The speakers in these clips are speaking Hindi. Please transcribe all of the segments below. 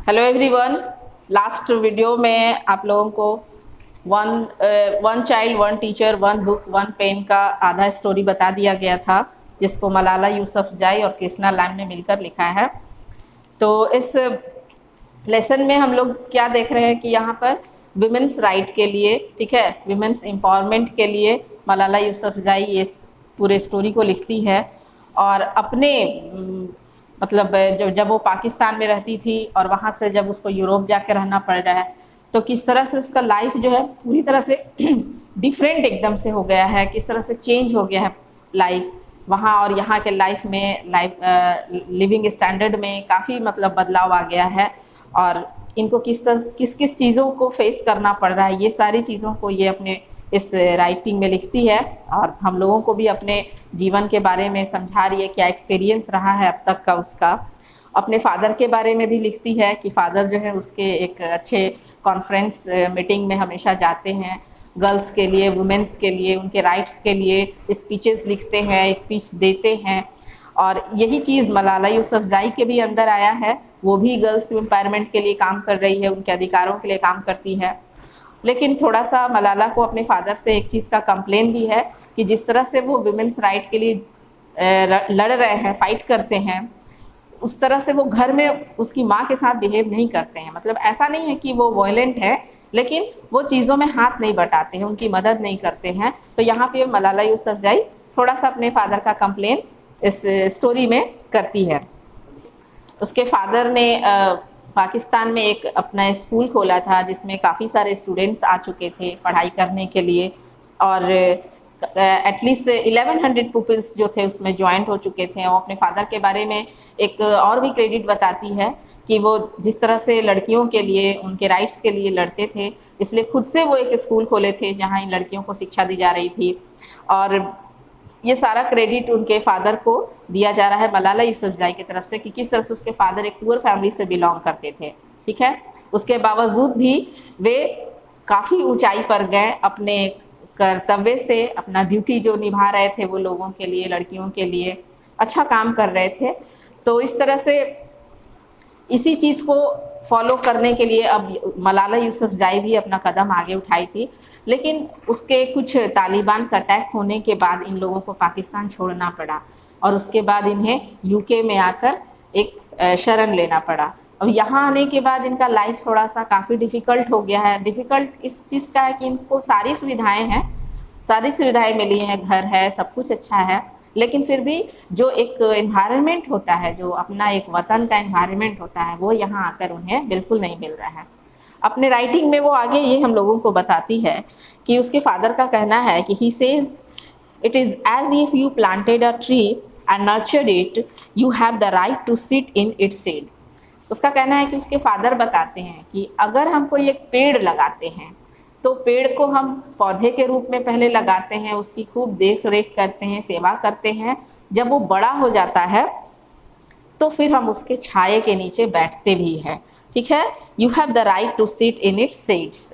Hello everyone. लास्ट वीडियो में आप लोगों को one child one teacher one book one pen का आधा स्टोरी बता दिया गया था, जिसको मलाला यूसुफजई और कृष्णा लैम ने मिलकर लिखा है। तो इस लेसन में हम लोग क्या देख रहे हैं कि यहाँ पर विमेंस राइट के लिए, ठीक है, विमेंस एम्पावरमेंट के लिए मलाला यूसुफजई ये पूरे स्टोरी को लिखती है। और अपने मतलब जब वो पाकिस्तान में रहती थी और वहाँ से जब उसको यूरोप जाके रहना पड़ रहा है, तो किस तरह से उसका लाइफ जो है पूरी तरह से डिफरेंट एकदम से हो गया है, किस तरह से चेंज हो गया है लाइफ वहाँ और यहाँ के लाइफ में, लिविंग स्टैंडर्ड में काफ़ी मतलब बदलाव आ गया है। और इनको किस किस चीज़ों को फेस करना पड़ रहा है, ये सारी चीज़ों को ये अपने इस राइटिंग में लिखती है। और हम लोगों को भी अपने जीवन के बारे में समझा रही है, क्या एक्सपीरियंस रहा है अब तक का उसका। अपने फादर के बारे में भी लिखती है कि फादर जो है उसके एक अच्छे कॉन्फ्रेंस मीटिंग में हमेशा जाते हैं, गर्ल्स के लिए, वुमेन्स के लिए, उनके राइट्स के लिए स्पीचेस लिखते हैं, स्पीच देते हैं। और यही चीज़ मलाला यूसुफजई के भी अंदर आया है। वो भी गर्ल्स एम्पावरमेंट के लिए काम कर रही है, उनके अधिकारों के लिए काम करती है। लेकिन थोड़ा सा मलाला को अपने फादर से एक चीज़ का कंप्लेन भी है कि जिस तरह से वो विमेंस राइट के लिए लड़ रहे हैं, फाइट करते हैं, उस तरह से वो घर में उसकी माँ के साथ बिहेव नहीं करते हैं। मतलब ऐसा नहीं है कि वो वायलेंट है, लेकिन वो चीज़ों में हाथ नहीं बटाते हैं, उनकी मदद नहीं करते हैं। तो यहाँ पे मलाला यूसुफजई थोड़ा सा अपने फादर का कंप्लेन इस स्टोरी में करती है। उसके फादर ने पाकिस्तान में एक अपना स्कूल खोला था जिसमें काफ़ी सारे स्टूडेंट्स आ चुके थे पढ़ाई करने के लिए, और एटलीस्ट 1100 पीपल्स जो थे उसमें ज्वाइंट हो चुके थे। वो अपने फादर के बारे में एक और भी क्रेडिट बताती है कि वो जिस तरह से लड़कियों के लिए, उनके राइट्स के लिए लड़ते थे, इसलिए खुद से वो एक स्कूल खोले थे जहाँ इन लड़कियों को शिक्षा दी जा रही थी। और ये सारा क्रेडिट उनके फादर को दिया जा रहा है मलाला यूसुफजई की तरफ से कि किस तरह से उसके फादर एक पुअर फैमिली से बिलोंग करते थे, ठीक है। उसके बावजूद भी वे काफ़ी ऊंचाई पर गए, अपने कर्तव्य से अपना ड्यूटी जो निभा रहे थे वो लोगों के लिए, लड़कियों के लिए अच्छा काम कर रहे थे। तो इस तरह से इसी चीज़ को फॉलो करने के लिए अब मलाला यूसुफजई भी अपना कदम आगे उठाई थी। लेकिन उसके कुछ तालिबान से अटैक होने के बाद इन लोगों को पाकिस्तान छोड़ना पड़ा और उसके बाद इन्हें यूके में आकर एक शरण लेना पड़ा। अब यहाँ आने के बाद इनका लाइफ थोड़ा सा काफ़ी डिफ़िकल्ट हो गया है। डिफ़िकल्ट इस चीज़ का है कि इनको सारी सुविधाएं हैं, सारी सुविधाएं मिली हैं, घर है, सब कुछ अच्छा है, लेकिन फिर भी जो एक एनवायरनमेंट होता है, जो अपना एक वतन का एनवायरनमेंट होता है, वो यहाँ आकर उन्हें बिल्कुल नहीं मिल रहा है। अपने राइटिंग में वो आगे ये हम लोगों को बताती है कि उसके फादर का कहना है कि he says it is as if you planted a tree and nurtured it, you have the right to sit in its shade. उसका कहना है कि उसके फादर बताते हैं कि अगर हम कोई एक पेड़ लगाते हैं तो पेड़ को हम पौधे के रूप में पहले लगाते हैं, उसकी खूब देख रेख करते हैं, सेवा करते हैं। जब वो बड़ा हो जाता है तो फिर हम उसके छाए के नीचे बैठते भी हैं, ठीक है। You have the right to sit in its shades.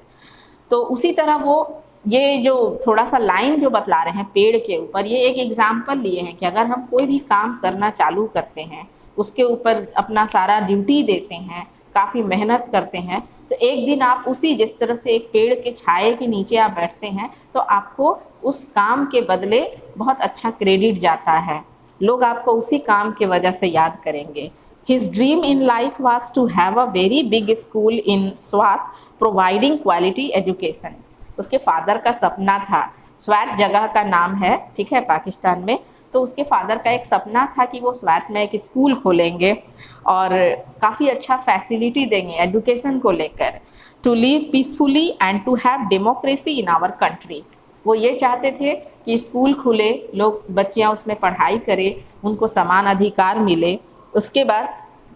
तो उसी तरह वो ये जो थोड़ा सा लाइन जो बतला रहे हैं पेड़ के ऊपर, ये एक एग्जाम्पल लिए हैं कि अगर हम कोई भी काम करना चालू करते हैं, उसके ऊपर अपना सारा ड्यूटी देते हैं, काफ़ी मेहनत करते हैं, तो एक दिन आप उसी जिस तरह से एक पेड़ के छाए के नीचे आप बैठते हैं तो आपको उस काम के बदले बहुत अच्छा क्रेडिट जाता है, लोग आपको उसी काम के वजह से याद करेंगे। His dream in life was to have a very big school in Swat providing quality education। उसके फादर का सपना था, स्वात जगह का नाम है, ठीक है, पाकिस्तान में। तो उसके फादर का एक सपना था कि वो स्वात में एक स्कूल खोलेंगे और काफ़ी अच्छा फैसिलिटी देंगे एजुकेशन को लेकर, to live peacefully and to have democracy in our country. वो ये चाहते थे कि स्कूल खुले, लोग, बच्चियाँ उसमें पढ़ाई करें, उनको समान अधिकार मिले, उसके बाद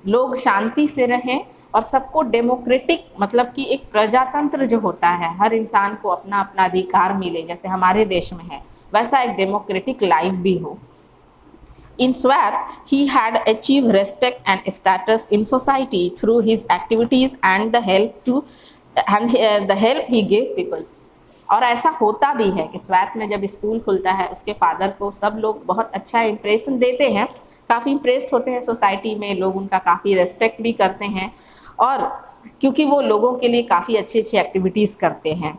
लोग शांति से रहें और सबको डेमोक्रेटिक, मतलब कि एक प्रजातंत्र जो होता है, हर इंसान को अपना अपना अधिकार मिले, जैसे हमारे देश में है, वैसा एक डेमोक्रेटिक लाइफ भी हो। In Swat, he had achieved respect and status in society through his activities and the help he gave people। और ऐसा होता भी है कि स्वात में जब स्कूल खुलता है उसके फादर को सब लोग बहुत अच्छा इम्प्रेशन देते हैं, काफ़ी इम्प्रेस्ड होते हैं सोसाइटी में, लोग उनका काफ़ी रेस्पेक्ट भी करते हैं और क्योंकि वो लोगों के लिए काफ़ी अच्छी अच्छी एक्टिविटीज़ करते हैं।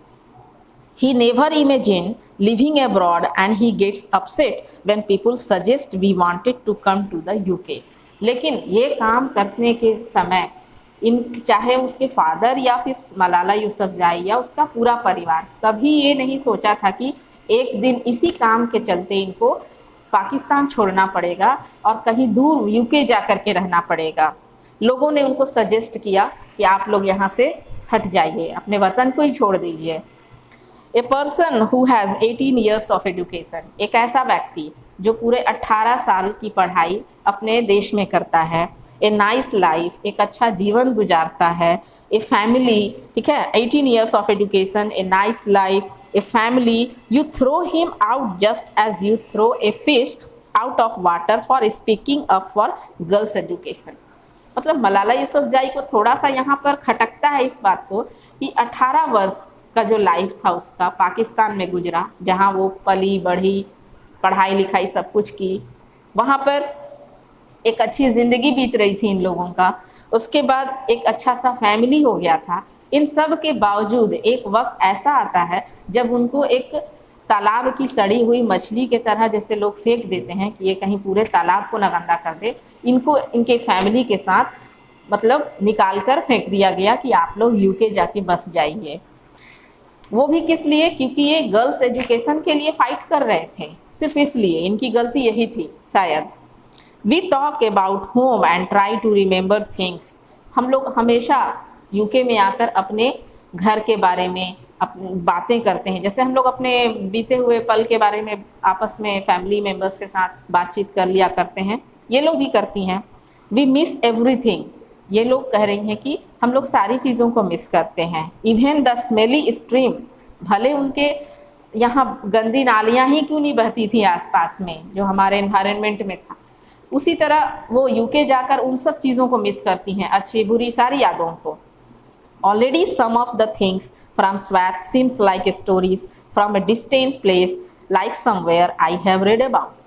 He never imagined living abroad and he gets upset when people suggest we wanted to come to the UK. लेकिन ये काम करने के समय इन चाहे उसके फादर या फिर मलाला यूसुफजई या उसका पूरा परिवार कभी ये नहीं सोचा था कि एक दिन इसी काम के चलते इनको पाकिस्तान छोड़ना पड़ेगा और कहीं दूर यूके जा कर के रहना पड़ेगा। लोगों ने उनको सजेस्ट किया कि आप लोग यहाँ से हट जाइए, अपने वतन को ही छोड़ दीजिए। A person who has 18 years of education, एक ऐसा व्यक्ति जो पूरे 18 साल की पढ़ाई अपने देश में करता है। ए नाइस लाइफ, एक अच्छा जीवन गुजारता है। ए फैमिली, ठीक है, 18 years of education, a nice life, a family, you throw him out just as you throw a fish out of water for speaking up for girls education. मतलब मलाला यूसुफजई को थोड़ा सा यहाँ पर खटकता है इस बात को कि 18 वर्ष का जो लाइफ था उसका पाकिस्तान में गुजरा, जहाँ वो पली बढ़ी, पढ़ाई लिखाई सब कुछ की, वहाँ पर एक अच्छी ज़िंदगी बीत रही थी इन लोगों का। उसके बाद एक अच्छा सा फैमिली हो गया था। इन सब के बावजूद एक वक्त ऐसा आता है जब उनको एक तालाब की सड़ी हुई मछली के तरह जैसे लोग फेंक देते हैं कि ये कहीं पूरे तालाब को न गंदा कर दे, इनको इनके फैमिली के साथ मतलब निकाल कर फेंक दिया गया कि आप लोग यूके जाके बस जाइए। वो भी किस लिए? क्योंकि ये गर्ल्स एजुकेशन के लिए फाइट कर रहे थे, सिर्फ इसलिए। इनकी गलती यही थी शायद। We talk about home and try to remember things. हम लोग हमेशा यूके में आकर अपने घर के बारे में बातें करते हैं, जैसे हम लोग अपने बीते हुए पल के बारे में आपस में फैमिली मेम्बर्स के साथ बातचीत कर लिया करते हैं, ये लोग भी करती हैं। वी मिस एवरीथिंग, ये लोग कह रही हैं कि हम लोग सारी चीज़ों को मिस करते हैं। इवन द स्मेली स्ट्रीम, भले उनके यहाँ गंदी नालियाँ ही क्यों नहीं बहती थी आसपास में जो हमारे एनवायरनमेंट में था, उसी तरह वो यूके जाकर उन सब चीज़ों को मिस करती हैं, अच्छी बुरी सारी यादों को। Already some of the things from Swat seems like stories from a distance place like somewhere I have read about.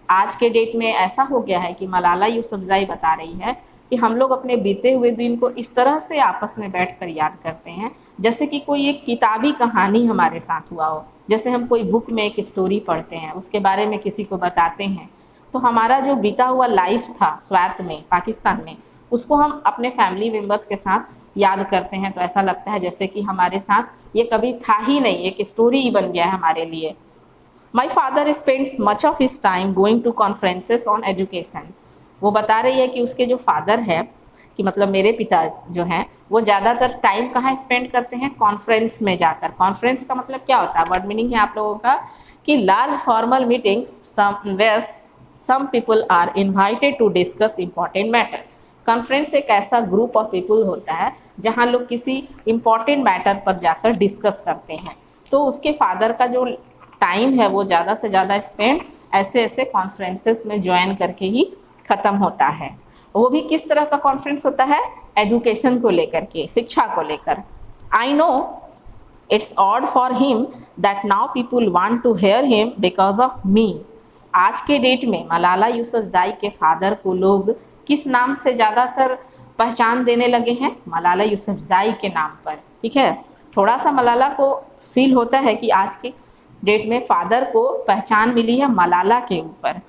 आज के डेट में ऐसा हो गया है कि मलाला यूसुफजई बता रही है कि हम लोग अपने बीते हुए दिन को इस तरह से आपस में बैठकर याद करते हैं जैसे कि कोई एक किताबी कहानी हमारे साथ हुआ हो। जैसे हम कोई बुक में एक स्टोरी पढ़ते हैं, उसके बारे में किसी को बताते हैं, तो हमारा जो बीता हुआ लाइफ था स्वैत में, पाकिस्तान में, उसको हम अपने फैमिली मेम्बर्स के साथ याद करते हैं तो ऐसा लगता है जैसे कि हमारे साथ ये कभी था ही नहीं, एक स्टोरी ही बन गया है हमारे लिए। My father spends much of his time going to conferences on education. वो बता रही है कि उसके जो फादर है, कि मतलब मेरे पिता जो हैं, वो ज़्यादातर टाइम कहाँ स्पेंड करते हैं? कॉन्फ्रेंस में जाकर। कॉन्फ्रेंस का मतलब क्या होता है? वर्ड मीनिंग है आप लोगों का कि large formal meetings some people are invited to discuss important matter. Conference एक ऐसा ग्रुप ऑफ पीपल होता है जहाँ लोग किसी इम्पॉर्टेंट मैटर पर जाकर डिस्कस करते हैं। तो उसके फादर का जो टाइम है वो ज़्यादा से ज़्यादा स्पेंड ऐसे ऐसे कॉन्फ्रेंसेस में ज्वाइन करके ही ख़त्म होता है। वो भी किस तरह का कॉन्फ्रेंस होता है? एजुकेशन को लेकर के, शिक्षा को लेकर। I know it's odd for him that now people want to hear him because of me. आज के डेट में मलाला यूसुफजई के फादर को लोग किस नाम से ज़्यादातर पहचान देने लगे हैं? मलाला यूसुफजई के नाम पर। ठीक है, थोड़ा सा मलाला को फील होता है कि आज के डेट में फादर को पहचान मिली है मलाला के ऊपर,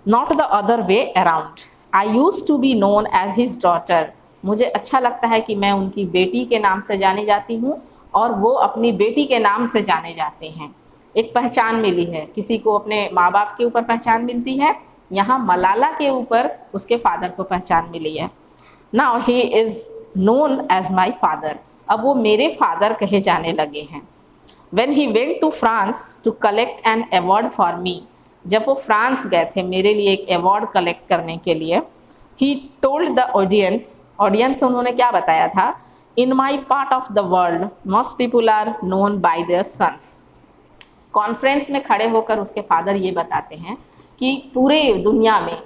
not the other way around. I used to be known as his daughter. मुझे अच्छा लगता है कि मैं उनकी बेटी के नाम से जानी जाती हूँ और वो अपनी बेटी के नाम से जाने जाते हैं। एक पहचान मिली है, किसी को अपने माँ बाप के ऊपर पहचान मिलती है, यहाँ मलाला के ऊपर उसके फादर को पहचान मिली है। Now he is known as my father, अब वो मेरे फादर कहे जाने लगे हैं। When he went to France to collect an award for me, जब वो फ्रांस गए थे मेरे लिए एक अवार्ड कलेक्ट करने के लिए, he told the audience उन्होंने क्या बताया था? In my part of the world, most people are known by their sons। Conference में खड़े होकर उसके फादर ये बताते हैं कि पूरे दुनिया में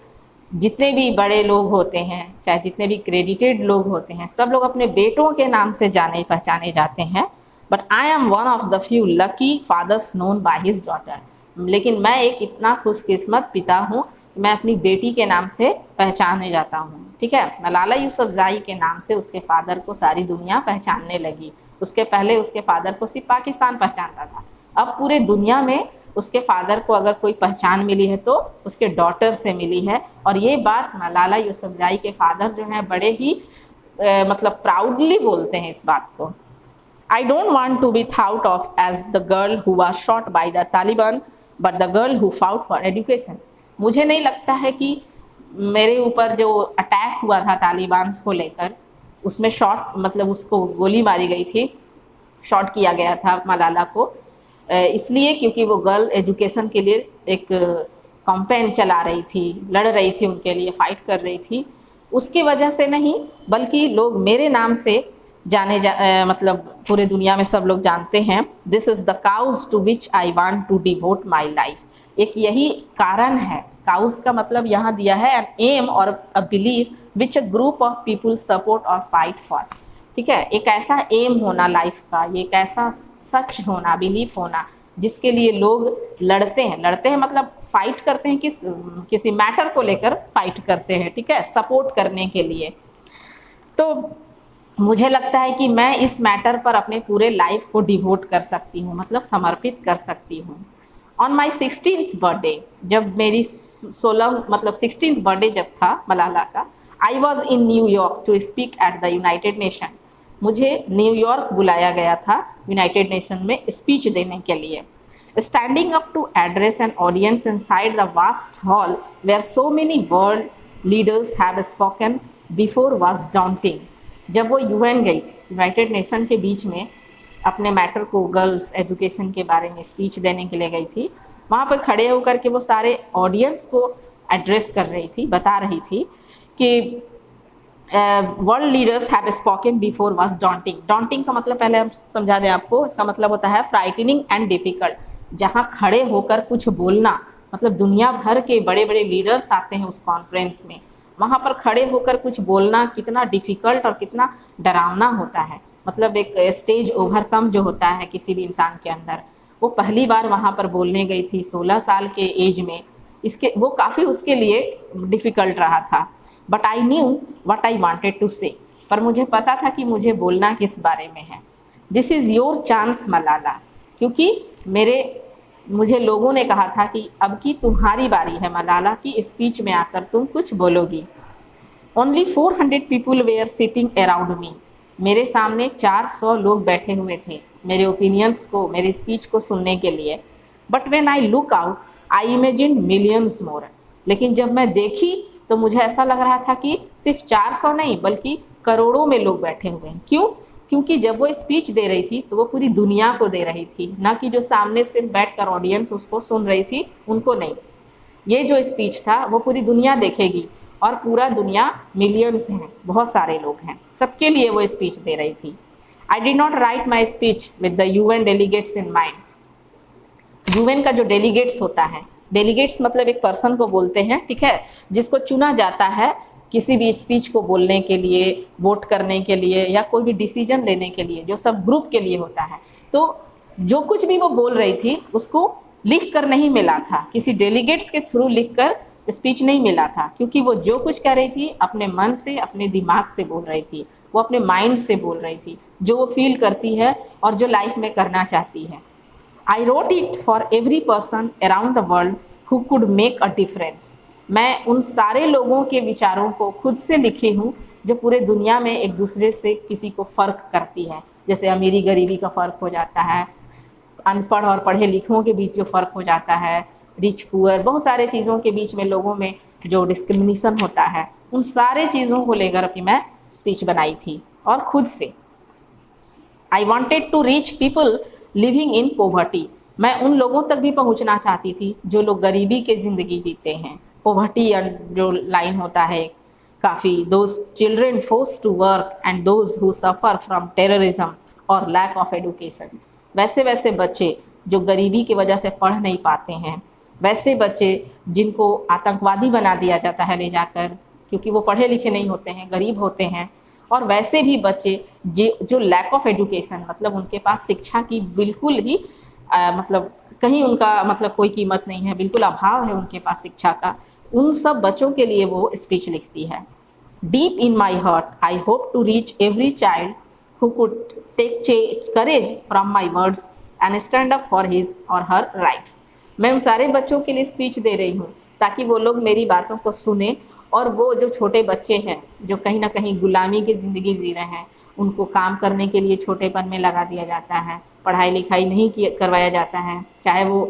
जितने भी बड़े लोग होते हैं, चाहे जितने भी क्रेडिटेड लोग होते हैं, सब लोग अपने बेटों के नाम से जाने पहचाने जाते हैं। But I am one of the few lucky fathers known by his daughter. लेकिन मैं एक इतना खुशकिस्मत पिता हूँ मैं अपनी बेटी के नाम से पहचाने जाता हूँ। ठीक है, मलाला यूसुफज़ई के नाम से उसके फादर को सारी दुनिया पहचानने लगी। उसके पहले उसके फादर को सिर्फ पाकिस्तान पहचानता था, अब पूरे दुनिया में उसके फादर को अगर कोई पहचान मिली है तो उसके डॉटर से मिली है। और ये बात मलाला यूसुफज़ई के फादर जो हैं बड़े ही मतलब प्राउडली बोलते हैं इस बात को। I don't want to be thought of as the girl who was shot by the Taliban, but the girl who fought for education. मुझे नहीं लगता है कि मेरे ऊपर जो अटैक हुआ था तालिबान को लेकर, उसमें शॉट मतलब उसको गोली मारी गई थी, शॉट किया गया था मलाला को, इसलिए क्योंकि वो गर्ल एजुकेशन के लिए एक कैंपेन चला रही थी, लड़ रही थी, उनके लिए फाइट कर रही थी, उसकी वजह से नहीं, बल्कि लोग मेरे नाम से मतलब पूरे दुनिया में सब लोग जानते हैं। This is the cause to which I want to devote my life. एक यही कारण है, काउज का मतलब यहाँ दिया है एन एम और a belief which a group of people support और फाइट फॉर। ठीक है, एक ऐसा एम होना लाइफ का, ये एक ऐसा सच होना, बिलीफ होना जिसके लिए लोग लड़ते हैं मतलब फाइट करते हैं, किसी मैटर को लेकर फाइट करते हैं। ठीक है, सपोर्ट करने के लिए। तो मुझे लगता है कि मैं इस मैटर पर अपने पूरे लाइफ को डिवोट कर सकती हूँ, मतलब समर्पित कर सकती हूँ। ऑन माई 16th बर्थडे, जब मेरी 16th बर्थडे जब था मलाला का, I was in New York to speak at the United Nation. मुझे न्यूयॉर्क बुलाया गया था यूनाइटेड नेशन में स्पीच देने के लिए। Standing up to address an audience inside the vast hall where so many world leaders have spoken before was daunting. जब वो यूएन गई थी, यूनाइटेड नेशन के बीच में अपने मैटर को, गर्ल्स एजुकेशन के बारे में स्पीच देने के लिए गई थी, वहाँ पर खड़े होकर के वो सारे ऑडियंस को एड्रेस कर रही थी, बता रही थी कि world leaders have spoken before was daunting. Daunting का मतलब पहले हम समझा दें आपको, इसका मतलब होता है फ्राइटनिंग एंड डिफिकल्ट। जहाँ खड़े होकर कुछ बोलना, मतलब दुनिया भर के बड़े बड़े लीडर्स आते हैं उस कॉन्फ्रेंस में, वहाँ पर खड़े होकर कुछ बोलना कितना डिफ़िकल्ट और कितना डरावना होता है। मतलब एक स्टेज ओवरकम जो होता है किसी भी इंसान के अंदर, वो पहली बार वहाँ पर बोलने गई थी 16 साल के एज में, इसके वो काफ़ी उसके लिए डिफ़िकल्ट रहा था। But I knew what I wanted to say, पर मुझे पता था कि मुझे बोलना किस बारे में है। This is your chance Malala, क्योंकि मुझे लोगों ने कहा था कि अब की तुम्हारी बारी है मलाला की स्पीच में आकर तुम कुछ बोलोगी। Only 400 people were sitting around me. मेरे सामने 400 लोग बैठे हुए थे मेरे ओपिनियंस को, मेरी स्पीच को सुनने के लिए। But when I look out I imagine millions more. लेकिन जब मैं देखी तो मुझे ऐसा लग रहा था कि सिर्फ 400 नहीं बल्कि करोड़ों में लोग बैठे हुए हैं। क्यों? क्योंकि जब वो स्पीच दे रही थी तो वो पूरी दुनिया को दे रही थी, ना कि जो सामने सिर्फ बैठकर ऑडियंस उसको सुन रही थी उनको नहीं। ये जो स्पीच था वो पूरी दुनिया देखेगी, और पूरा दुनिया मिलियंस हैं, बहुत सारे लोग हैं, सबके लिए वो स्पीच दे रही थी। I did not right my speech with the UN delegates in mind. UN का जो डेलीगेट्स होता है, डेलीगेट्स मतलब एक पर्सन को बोलते हैं, ठीक है, जिसको चुना जाता है किसी भी स्पीच को बोलने के लिए, वोट करने के लिए, या कोई भी डिसीजन लेने के लिए, जो सब ग्रुप के लिए होता है। तो जो कुछ भी वो बोल रही थी उसको लिख कर नहीं मिला था, किसी डेलीगेट्स के थ्रू लिख कर स्पीच नहीं मिला था, क्योंकि वो जो कुछ कह रही थी अपने मन से, अपने दिमाग से बोल रही थी, वो अपने माइंड से बोल रही थी, जो वो फील करती है और जो लाइफ में करना चाहती है। I wrote it for every person around the world who could make a difference. मैं उन सारे लोगों के विचारों को खुद से लिखी हूँ जो पूरे दुनिया में एक दूसरे से किसी को फ़र्क करती है। जैसे अमीरी गरीबी का फ़र्क हो जाता है, अनपढ़ और पढ़े लिखों के बीच जो फ़र्क हो जाता है, रिच पुअर, बहुत सारे चीज़ों के बीच में लोगों में जो डिस्क्रिमिनेशन होता है, उन सारे चीज़ों को लेकर अपनी मैं स्पीच बनाई थी और खुद से। I wanted to reach people living in poverty. मैं उन लोगों तक भी पहुंचना चाहती थी जो लोग गरीबी की ज़िंदगी जीते हैं। पोवर्टी जो लाइन होता है काफ़ी, those children forced to work and those who suffer from terrorism और लैक ऑफ एडुकेशन। वैसे बच्चे जो गरीबी की वजह से पढ़ नहीं पाते हैं, वैसे बच्चे जिनको आतंकवादी बना दिया जाता है ले जाकर, क्योंकि वो पढ़े लिखे नहीं होते हैं, गरीब होते हैं, और वैसे भी बच्चे जो लैक ऑफ एजुकेशन, मतलब उनके पास शिक्षा की बिल्कुल ही मतलब कहीं उनका मतलब कोई कीमत नहीं है, बिल्कुल अभाव है उनके पास शिक्षा का। उन सब बच्चों के लिए वो स्पीच लिखती है। Deep in my heart I hope to reach every child who could take courage from my words and stand up for his or her rights। मैं उन सारे बच्चों के लिए स्पीच दे रही हूँ ताकि वो लोग मेरी बातों को सुने, और वो जो छोटे बच्चे हैं जो कहीं ना कहीं गुलामी की ज़िंदगी जी रहे हैं, उनको काम करने के लिए छोटेपन में लगा दिया जाता है, पढ़ाई लिखाई नहीं करवाया जाता है, चाहे वो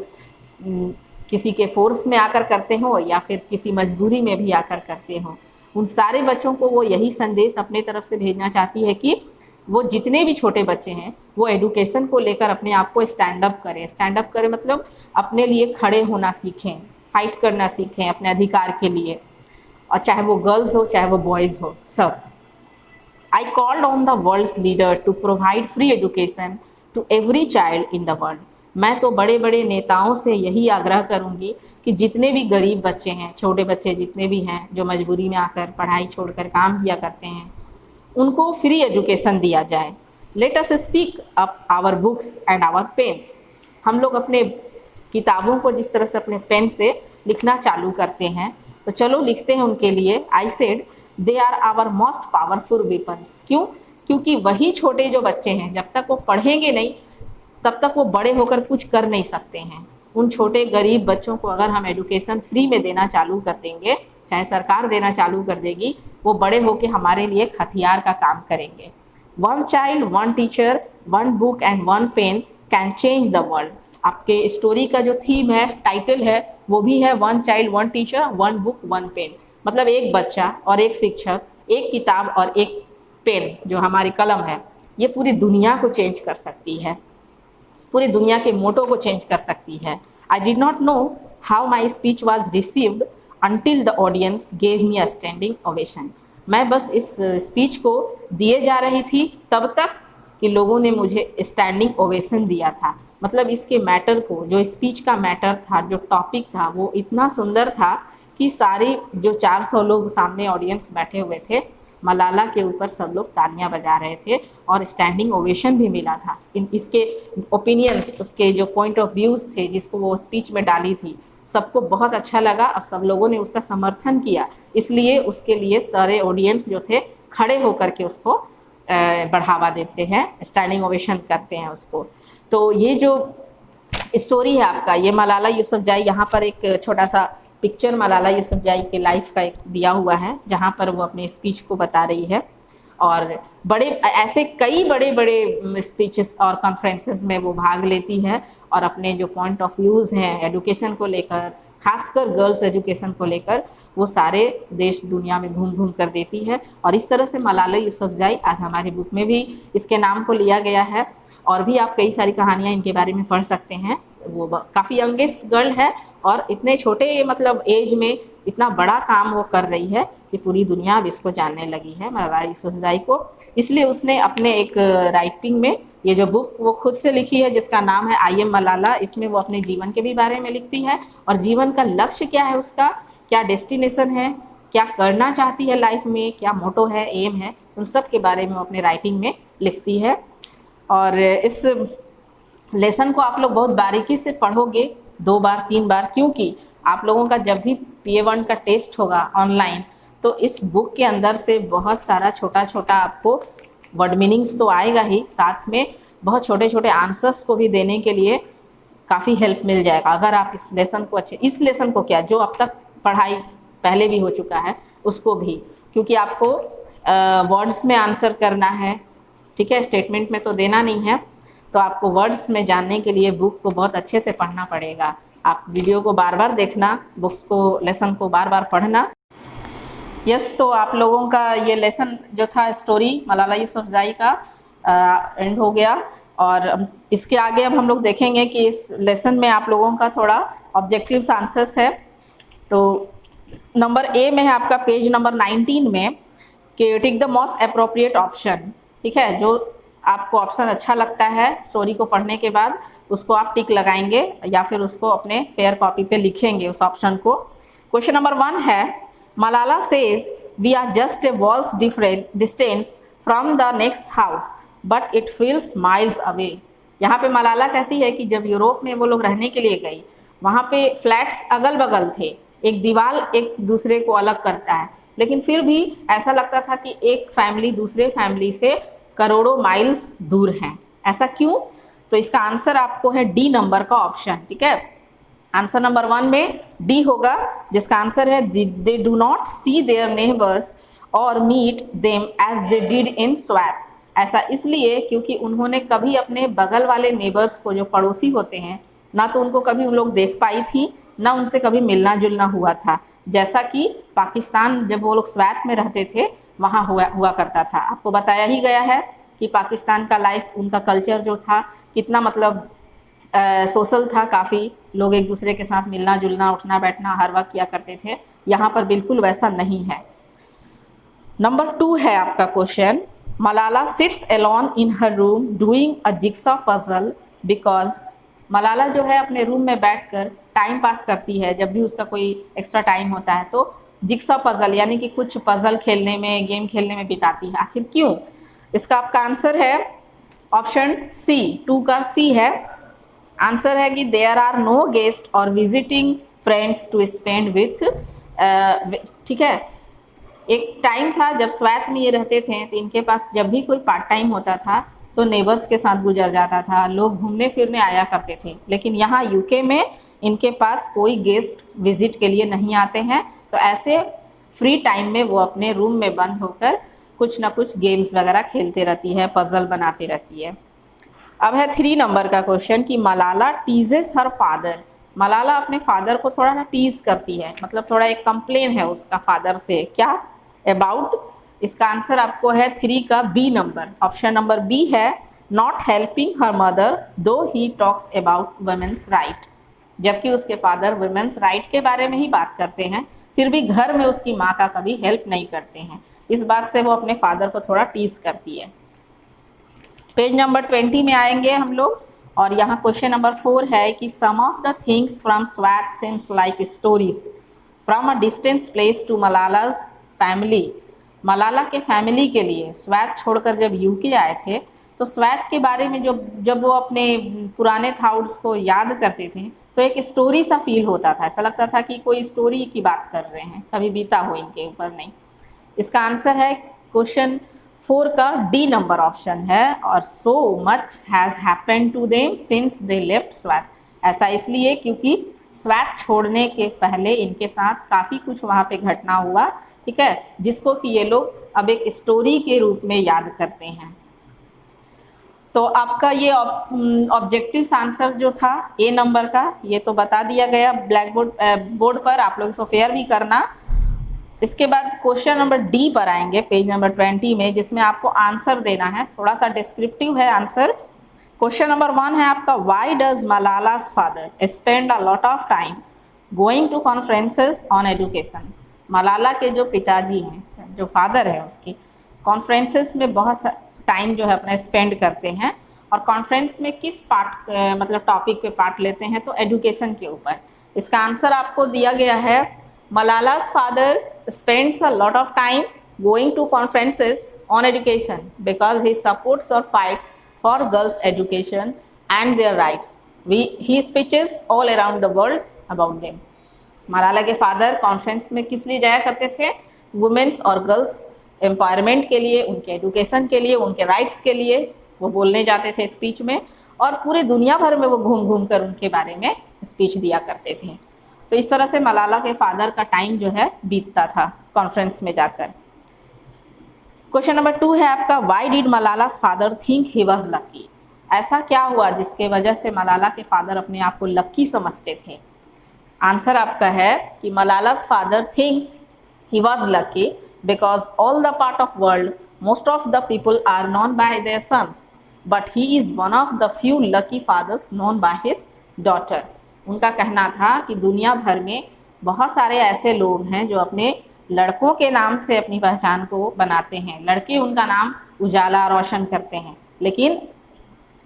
किसी के फोर्स में आकर करते हो या फिर किसी मजबूरी में भी आकर करते हो। उन सारे बच्चों को वो यही संदेश अपने तरफ से भेजना चाहती है कि वो जितने भी छोटे बच्चे हैं वो एडुकेशन को लेकर अपने आप को स्टैंड अप करें। स्टैंड अप करें मतलब अपने लिए खड़े होना सीखें, फाइट करना सीखें अपने अधिकार के लिए, और चाहे वो गर्ल्स हो चाहे वो बॉयज़ हो, सब। I called on the world's leader to provide free education to every child in the world. मैं तो बड़े बड़े नेताओं से यही आग्रह करूंगी कि जितने भी गरीब बच्चे हैं, छोटे बच्चे जितने भी हैं जो मजबूरी में आकर पढ़ाई छोड़कर काम किया करते हैं, उनको फ्री एजुकेशन दिया जाए। Let us speak up our books and our pens. हम लोग अपने किताबों को जिस तरह से अपने पेन से लिखना चालू करते हैं, तो चलो लिखते हैं उनके लिए। I said they are our most powerful weapons. क्यों? क्योंकि वही छोटे जो बच्चे हैं, जब तक वो पढ़ेंगे नहीं तब तक वो बड़े होकर कुछ कर नहीं सकते हैं। उन छोटे गरीब बच्चों को अगर हम एजुकेशन फ्री में देना चालू कर देंगे, चाहे सरकार देना चालू कर देगी, वो बड़े होकर हमारे लिए एक हथियार का काम करेंगे। One child one teacher one book and one pen can change the world. आपके स्टोरी का जो थीम है, टाइटल है, वो भी है one child one teacher one book one pen. मतलब एक बच्चा और एक शिक्षक, एक किताब और एक पेन, जो हमारी कलम है, ये पूरी दुनिया को चेंज कर सकती है, पूरी दुनिया के मोटो को चेंज कर सकती है। I did not know how my speech was received until the audience gave me a standing ovation। मैं बस इस स्पीच को दिए जा रही थी तब तक कि लोगों ने मुझे स्टैंडिंग ओवेशन दिया था। मतलब इसके मैटर को, जो स्पीच का मैटर था, जो टॉपिक था, वो इतना सुंदर था कि सारे जो 400 लोग सामने ऑडियंस बैठे हुए थे, मलाला के ऊपर सब लोग तालियां बजा रहे थे और स्टैंडिंग ओवेशन भी मिला था। इसके ओपिनियंस, उसके जो पॉइंट ऑफ व्यूज़ थे जिसको वो स्पीच में डाली थी, सबको बहुत अच्छा लगा और सब लोगों ने उसका समर्थन किया। इसलिए उसके लिए सारे ऑडियंस जो थे खड़े होकर के उसको बढ़ावा देते हैं, स्टैंडिंग ओवेशन करते हैं उसको। तो ये जो स्टोरी है आपका, ये मलाला यूसुफजई, यहाँ पर एक छोटा सा पिक्चर मलाला यूसुफजई के लाइफ का एक दिया हुआ है, जहाँ पर वो अपने स्पीच को बता रही है। और बड़े ऐसे कई बड़े बड़े स्पीचेस और कॉन्फ्रेंसेस में वो भाग लेती है और अपने जो पॉइंट ऑफ व्यूज़ हैं एजुकेशन को लेकर, खासकर गर्ल्स एजुकेशन को लेकर, वो सारे देश दुनिया में घूम घूम कर देती है। और इस तरह से मलाला यूसुफजई आज हमारी बुक में भी इसके नाम को लिया गया है। और भी आप कई सारी कहानियाँ इनके बारे में पढ़ सकते हैं। वो काफ़ी यंगेस्ट गर्ल है और इतने छोटे मतलब एज में इतना बड़ा काम वो कर रही है कि पूरी दुनिया अब इसको जानने लगी है, मलाला यूसुफजई को। इसलिए उसने अपने एक राइटिंग में ये जो बुक वो खुद से लिखी है, जिसका नाम है आई एम मलाला। इसमें वो अपने जीवन के भी बारे में लिखती है और जीवन का लक्ष्य क्या है उसका, क्या डेस्टिनेशन है, क्या करना चाहती है लाइफ में, क्या मोटो है, एम है, उन सब के बारे में वो अपने राइटिंग में लिखती है। और इस लेसन को आप लोग बहुत बारीकी से पढ़ोगे 2 बार 3 बार, क्योंकि आप लोगों का जब भी PA1 का टेस्ट होगा ऑनलाइन, तो इस बुक के अंदर से बहुत सारा छोटा छोटा आपको वर्ड मीनिंग्स तो आएगा ही, साथ में बहुत छोटे छोटे आंसर्स को भी देने के लिए काफ़ी हेल्प मिल जाएगा अगर आप इस लेसन को इस लेसन को क्या, जो अब तक पढ़ाई पहले भी हो चुका है उसको भी, क्योंकि आपको वर्ड्स में आंसर करना है, ठीक है, स्टेटमेंट में तो देना नहीं है। तो आपको वर्ड्स में जानने के लिए बुक को बहुत अच्छे से पढ़ना पड़ेगा। आप वीडियो को बार बार देखना, बुक्स को, लेसन को बार बार पढ़ना। यस, तो आप लोगों का ये लेसन जो था स्टोरी मलाला यूसुफजई का एंड हो गया। और इसके आगे अब हम लोग देखेंगे कि इस लेसन में आप लोगों का थोड़ा ऑब्जेक्टिव्स आंसर्स है। तो नंबर ए में है आपका पेज नंबर 19 में कि tick the most appropriate option. ठीक है, जो आपको ऑप्शन अच्छा लगता है स्टोरी को पढ़ने के बाद उसको आप टिक लगाएंगे या फिर उसको अपने फेयर कॉपी पे लिखेंगे उस ऑप्शन को। क्वेश्चन नंबर 1 है Malala says we are just a wall's distance from the next house but it feels miles away. यहाँ पे मलाला कहती है कि जब यूरोप में वो लोग रहने के लिए गई, वहाँ पे फ्लैट्स अगल बगल थे एक दीवार एक दूसरे को अलग करता है, लेकिन फिर भी ऐसा लगता था कि एक फैमिली दूसरे फैमिली से करोड़ों माइल्स दूर हैं। ऐसा क्यों? तो इसका आंसर आपको है डी नंबर का ऑप्शन। ठीक है, आंसर नंबर 1 में डी होगा, जिसका आंसर है they do not see their neighbours और meet them as they did in Swat. ऐसा इसलिए क्योंकि उन्होंने कभी अपने बगल वाले नेबर्स को, जो पड़ोसी होते हैं, ना तो उनको कभी उन लोग देख पाई थी, ना उनसे कभी मिलना जुलना हुआ था, जैसा कि पाकिस्तान जब वो लोग स्वैत में रहते थे वहाँ हुआ करता था। आपको बताया ही गया है कि पाकिस्तान का लाइफ, उनका कल्चर जो था कितना मतलब सोशल था, काफ़ी लोग एक दूसरे के साथ मिलना जुलना, उठना बैठना हर वक्त किया करते थे। यहाँ पर बिल्कुल वैसा नहीं है। नंबर 2 है आपका question, Malala sits alone in her room doing a jigsaw puzzle because. Malala जो है अपने रूम में बैठकर टाइम पास करती है, जब भी उसका कोई एक्स्ट्रा टाइम होता है तो जिक्सॉ पजल यानी कि कुछ पजल खेलने में, गेम खेलने में बिताती है। आखिर क्यों? इसका आपका आंसर है ऑप्शन सी, 2 का सी है। आंसर है कि देयर आर नो गेस्ट और visiting friends to spend with. ठीक है, एक टाइम था जब स्वैत में ये रहते थे तो इनके पास जब भी कोई पार्ट टाइम होता था तो नेबर्स के साथ गुजर जाता था, लोग घूमने फिरने आया करते थे। लेकिन यहाँ यूके में इनके पास कोई गेस्ट विजिट के लिए नहीं आते हैं, तो ऐसे फ्री टाइम में वो अपने रूम में बंद होकर कुछ ना कुछ गेम्स वगैरह खेलते रहती है, पजल बनाती रहती है। अब है 3 नंबर का क्वेश्चन कि Malala teases her father. Malala अपने फादर को थोड़ा ना टीज करती है, मतलब थोड़ा एक कंप्लेन है उसका फादर से, क्या अबाउट। इसका आंसर आपको है 3 का B number, option number B है, not helping her mother though he talks about women's right. जबकि उसके फादर वुमेन्स राइट के बारे में ही बात करते हैं, फिर भी घर में उसकी माँ का कभी हेल्प नहीं करते हैं। इस बात से वो अपने फादर को थोड़ा टीज करती है। पेज नंबर 20 में आएंगे हम लोग, और यहाँ क्वेश्चन नंबर 4 है कि some of the things from Swat seems like stories from a distance place to Malala's family. Malala के फैमिली के लिए स्वैत छोड़कर जब यूके आए थे तो स्वैत के बारे में जब वो अपने पुराने थाउट्स को याद करते थे तो एक स्टोरी सा फील होता था, ऐसा लगता था कि कोई स्टोरी की बात कर रहे हैं, कभी बीता हो इनके ऊपर नहीं। इसका आंसर है क्वेश्चन 4 का डी नंबर ऑप्शन है, और so much has happened to them since they left Swat. ऐसा इसलिए क्योंकि स्वैत छोड़ने के पहले इनके साथ काफ़ी कुछ वहाँ पे घटना हुआ, ठीक है, जिसको कि ये लोग अब एक स्टोरी के रूप में याद करते हैं। तो आपका ये ऑब्जेक्टिव आंसर जो था ए नंबर का, ये तो बता दिया गया ब्लैक बोर्ड पर, आप लोग इसको फेयर भी करना। इसके बाद क्वेश्चन नंबर डी पर आएंगे पेज नंबर 20 में, जिसमें आपको आंसर देना है, थोड़ा सा डिस्क्रिप्टिव है आंसर। क्वेश्चन नंबर 1 है आपका, why does Malala's father spend a lot of time going to conferences on education. Malala के जो पिताजी हैं, जो फादर है उसके, कॉन्फ्रेंसेस में बहुत टाइम जो है अपना स्पेंड करते हैं, और कॉन्फ्रेंस में किस पार्ट मतलब टॉपिक पे पार्ट लेते हैं, तो एजुकेशन के ऊपर। इसका आंसर आपको दिया गया है, मलाला's father spends a lot of time going to conferences on education because he supports or fights for girls' education and their rights. He speeches all around the world about them. Malala के फादर कॉन्फ्रेंस में किस लिए जाया करते थे? वुमेन्स और गर्ल्स एम्पावरमेंट के लिए, उनके एजुकेशन के लिए, उनके राइट्स के लिए वो बोलने जाते थे स्पीच में, और पूरे दुनिया भर में वो घूम घूम कर उनके बारे में स्पीच दिया करते थे। तो इस तरह से मलाला के फादर का टाइम जो है बीतता था कॉन्फ्रेंस में जाकर। क्वेश्चन नंबर 2 है आपका, why did Malala's father think he was lucky. ऐसा क्या हुआ जिसके वजह से मलाला के फादर अपने आप को लकी समझते थे? आंसर आपका है कि Malala's father thinks he was lucky because all the part of world most of the people are known by their sons but he is one of the few lucky fathers known by his daughter. उनका कहना था कि दुनिया भर में बहुत सारे ऐसे लोग हैं जो अपने लड़कों के नाम से अपनी पहचान को बनाते हैं, लड़के उनका नाम उजाला रोशन करते हैं, लेकिन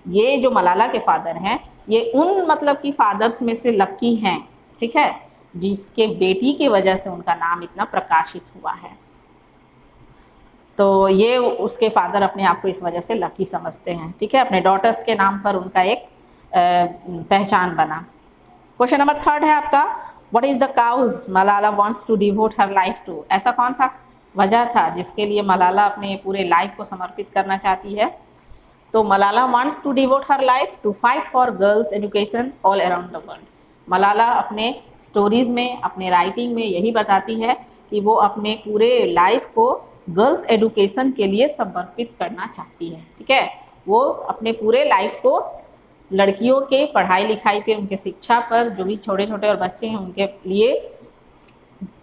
ये जो मलाला के फादर हैं ये उन मतलब कि फादर्स में से लकी हैं, ठीक है, जिसके बेटी की वजह से उनका नाम इतना प्रकाशित हुआ है। तो ये उसके फादर अपने आप को इस वजह से लकी समझते हैं, ठीक है, अपने डॉटर्स के नाम पर उनका एक पहचान बना। क्वेश्चन नंबर 3 है आपका, what is the cause Malala wants to devote her life to, ऐसा कौन सा वजह था जिसके लिए मलाला अपने पूरे लाइफ को समर्पित करना चाहती है? तो Malala wants to devote her life to fight for girls education all around the world. Malala अपने स्टोरीज़ में, अपने राइटिंग में यही बताती है कि वो अपने पूरे लाइफ को गर्ल्स एजुकेशन के लिए समर्पित करना चाहती है। ठीक है, वो अपने पूरे लाइफ को लड़कियों के पढ़ाई लिखाई पे, उनके शिक्षा पर, जो भी छोटे छोटे और बच्चे हैं उनके लिए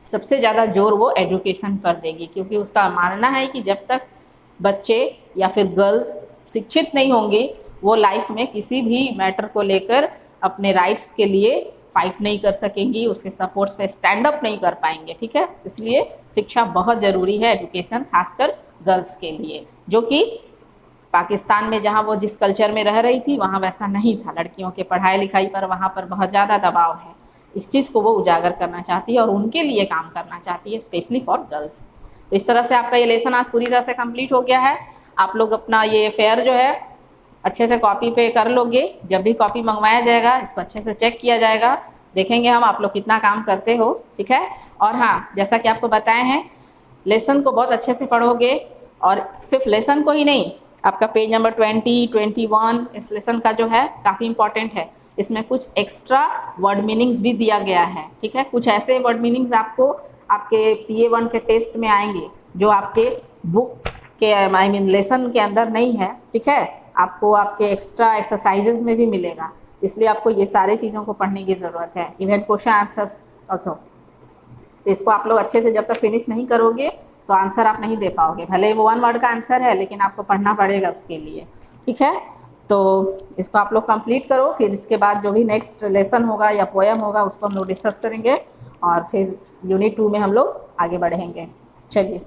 सबसे ज़्यादा जोर वो एजुकेशन पर देगी, क्योंकि उसका मानना है कि जब तक बच्चे या फिर गर्ल्स शिक्षित नहीं होंगी वो लाइफ में किसी भी मैटर को लेकर अपने राइट्स के लिए फाइट नहीं कर सकेंगी, उसके सपोर्ट्स पे स्टैंड अप नहीं कर पाएंगे। ठीक है, इसलिए शिक्षा बहुत ज़रूरी है, एजुकेशन खासकर गर्ल्स के लिए, जो कि पाकिस्तान में जहाँ वो जिस कल्चर में रह रही थी वहाँ वैसा नहीं था। लड़कियों के पढ़ाई लिखाई पर वहाँ पर बहुत ज़्यादा दबाव है। इस चीज़ को वो उजागर करना चाहती है और उनके लिए काम करना चाहती है, स्पेशली फॉर गर्ल्स। तो इस तरह से आपका ये लेसन आज पूरी तरह से कंप्लीट हो गया है। आप लोग अपना ये फेयर जो है अच्छे से कॉपी पे कर लोगे। जब भी कॉपी मंगवाया जाएगा इसको अच्छे से चेक किया जाएगा, देखेंगे हम आप लोग कितना काम करते हो। ठीक है, और हाँ, जैसा कि आपको बताए हैं, लेसन को बहुत अच्छे से पढ़ोगे और सिर्फ लेसन को ही नहीं, आपका पेज नंबर 20, 21 इस लेसन का जो है काफ़ी इंपॉर्टेंट है। इसमें कुछ एक्स्ट्रा वर्ड मीनिंग्स भी दिया गया है। ठीक है, कुछ ऐसे वर्ड मीनिंग्स आपको आपके PA1 के टेस्ट में आएंगे जो आपके बुक के लेसन के अंदर नहीं है। ठीक है, आपको आपके एक्स्ट्रा एक्सरसाइजेज में भी मिलेगा, इसलिए आपको ये सारे चीज़ों को पढ़ने की ज़रूरत है, इवन क्वेश्चन आंसर्स ऑल्सो। तो इसको आप लोग अच्छे से जब तक फिनिश नहीं करोगे तो आंसर आप नहीं दे पाओगे। भले वो 1 वर्ड का आंसर है लेकिन आपको पढ़ना पड़ेगा उसके लिए। ठीक है, तो इसको आप लोग कंप्लीट करो, फिर इसके बाद जो भी नेक्स्ट लेसन होगा या पोएम होगा उसको हम लोग डिस्कस करेंगे और फिर यूनिट 2 में हम लोग आगे बढ़ेंगे। चलिए।